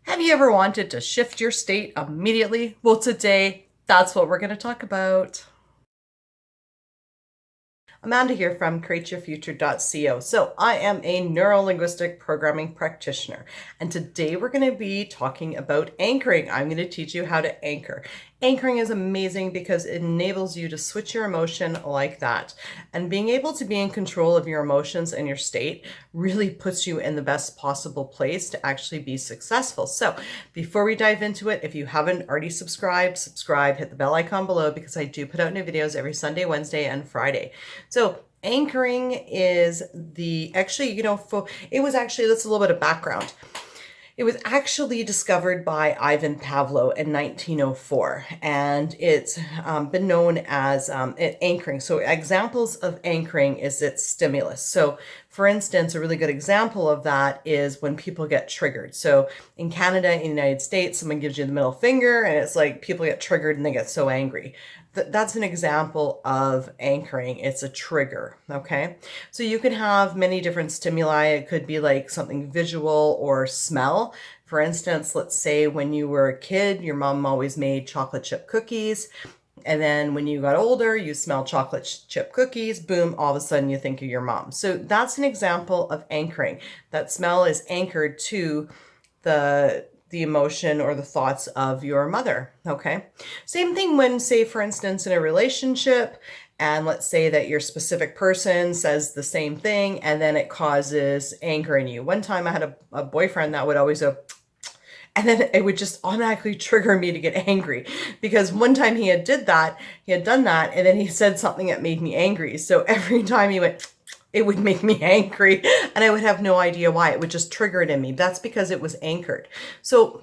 Have you ever wanted to shift your state immediately? Well, today, that's what we're going to talk about. Amanda here from createyourfuture.co. So I am a neuro-linguistic programming practitioner, and today we're going to be talking about anchoring. I'm going to teach you how to anchor. Anchoring is amazing because it enables you to switch your emotion like that. And being able to be in control of your emotions and your state really puts you in the best possible place to actually be successful. So before we dive into it, if you haven't already subscribed, hit the bell icon below because I do put out new videos every Sunday, Wednesday, and Friday. So anchoring is that's a little bit of background. It was actually discovered by Ivan Pavlov in 1904, and it's been known as anchoring. So examples of anchoring is its stimulus. So for instance, a really good example of that is when people get triggered. So in Canada, in the United States, someone gives you the middle finger and it's like people get triggered and they get so angry. That's an example of anchoring. It's a trigger, okay? So you can have many different stimuli. It could be like something visual or smell. For instance, let's say when you were a kid, your mom always made chocolate chip cookies. And then when you got older, you smell chocolate chip cookies, boom, all of a sudden you think of your mom. So that's an example of anchoring. That smell is anchored to the emotion or the thoughts of your mother, okay? Same thing when, say, for instance, in a relationship, and let's say that your specific person says the same thing, and then it causes anger in you. One time I had a boyfriend that would always go, and then it would just automatically trigger me to get angry because one time he had done that, and then he said something that made me angry. So every time he went, it would make me angry and I would have no idea why. It would just trigger it in me. That's because it was anchored. So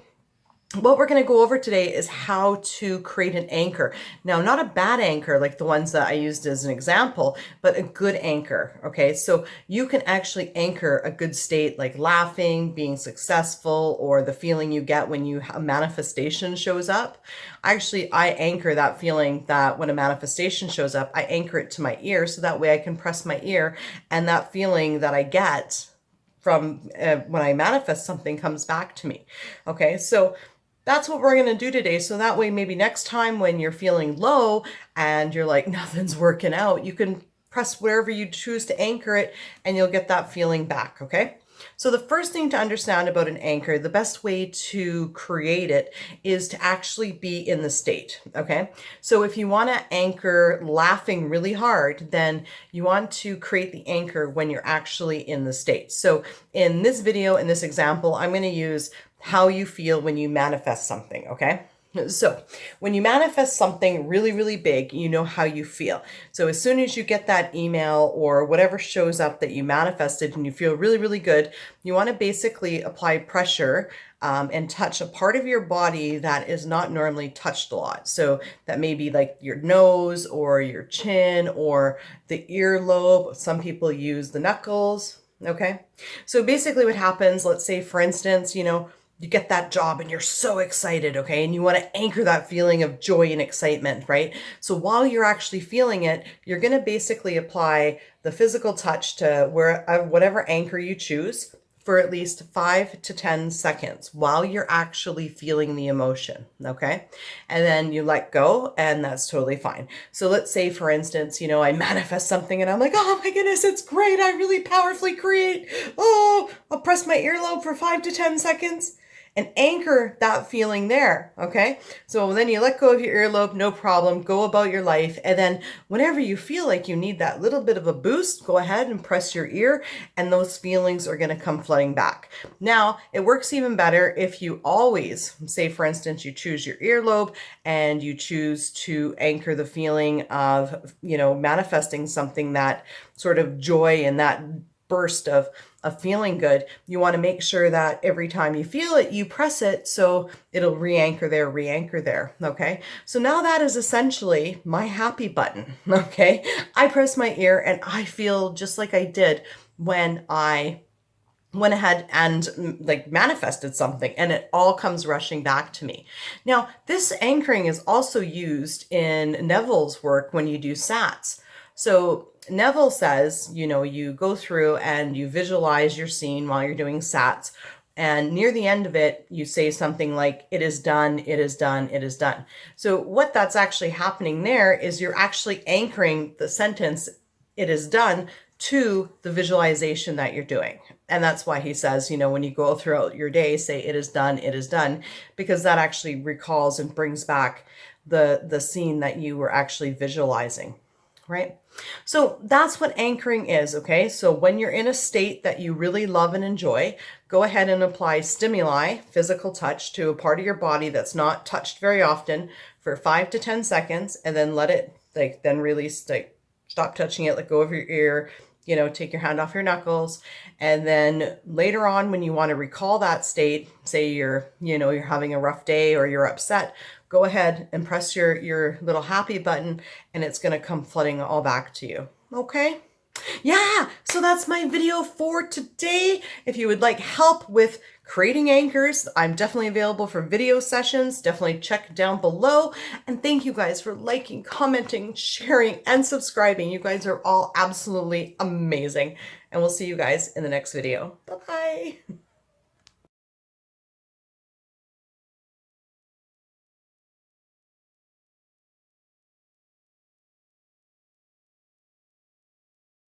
what we're going to go over today is how to create an anchor. Now, not a bad anchor like the ones that I used as an example, but a good anchor. Okay, so you can actually anchor a good state like laughing, being successful, or the feeling you get when a manifestation shows up. Actually, I anchor that feeling that when a manifestation shows up, I anchor it to my ear so that way I can press my ear and that feeling that I get from when I manifest something comes back to me. Okay, so that's what we're going to do today. So that way, maybe next time when you're feeling low and you're like, nothing's working out, you can press wherever you choose to anchor it and you'll get that feeling back. Okay. So the first thing to understand about an anchor, the best way to create it is to actually be in the state. Okay. So if you want to anchor laughing really hard, then you want to create the anchor when you're actually in the state. So in this video, in this example, I'm going to use how you feel when you manifest something, okay? So when you manifest something really, really big, you know how you feel. So as soon as you get that email or whatever shows up that you manifested and you feel really, really good, you want to basically apply pressure and touch a part of your body that is not normally touched a lot. So that may be like your nose or your chin or the earlobe. Some people use the knuckles, okay? So basically what happens, let's say for instance, you get that job and you're so excited, okay? And you want to anchor that feeling of joy and excitement, right? So while you're actually feeling it, you're going to basically apply the physical touch to whatever anchor you choose for at least 5 to 10 seconds while you're actually feeling the emotion, okay? And then you let go and that's totally fine. So let's say, for instance, I manifest something and I'm like, oh my goodness, it's great. I really powerfully create. Oh, I'll press my earlobe for 5 to 10 seconds. And anchor that feeling there, okay? So then you let go of your earlobe, no problem, go about your life. And then whenever you feel like you need that little bit of a boost, go ahead and press your ear and those feelings are gonna come flooding back. Now, it works even better if you always, say for instance, you choose your earlobe and you choose to anchor the feeling of, manifesting something, that sort of joy and that burst of feeling good. You want to make sure that every time you feel it, you press it so it'll re-anchor there, okay? So now that is essentially my happy button, okay? I press my ear and I feel just like I did when I went ahead and manifested something and it all comes rushing back to me. Now, this anchoring is also used in Neville's work when you do SATs. So Neville says, you go through and you visualize your scene while you're doing SATs, And near the end of it, you say something like, it is done, it is done, it is done. So what that's actually happening there is you're actually anchoring the sentence, it is done, to the visualization that you're doing. And that's why he says, you know, when you go throughout your day, say, it is done, because that actually recalls and brings back the scene that you were actually visualizing, right? So that's what anchoring is, okay? So when you're in a state that you really love and enjoy, go ahead and apply stimuli, physical touch, to a part of your body that's not touched very often for 5 to 10 seconds, and then let it, like, then release, like, stop touching it, let go of your ear, you know, take your hand off your knuckles. And then later on, when you want to recall that state, say you're, you know, you're having a rough day or you're upset, go ahead and press your little happy button, and it's going to come flooding all back to you. Okay? Yeah, so that's my video for today. If you would like help with creating anchors, I'm definitely available for video sessions. Definitely check down below. And thank you guys for liking, commenting, sharing, and subscribing. You guys are all absolutely amazing. And we'll see you guys in the next video. Bye-bye.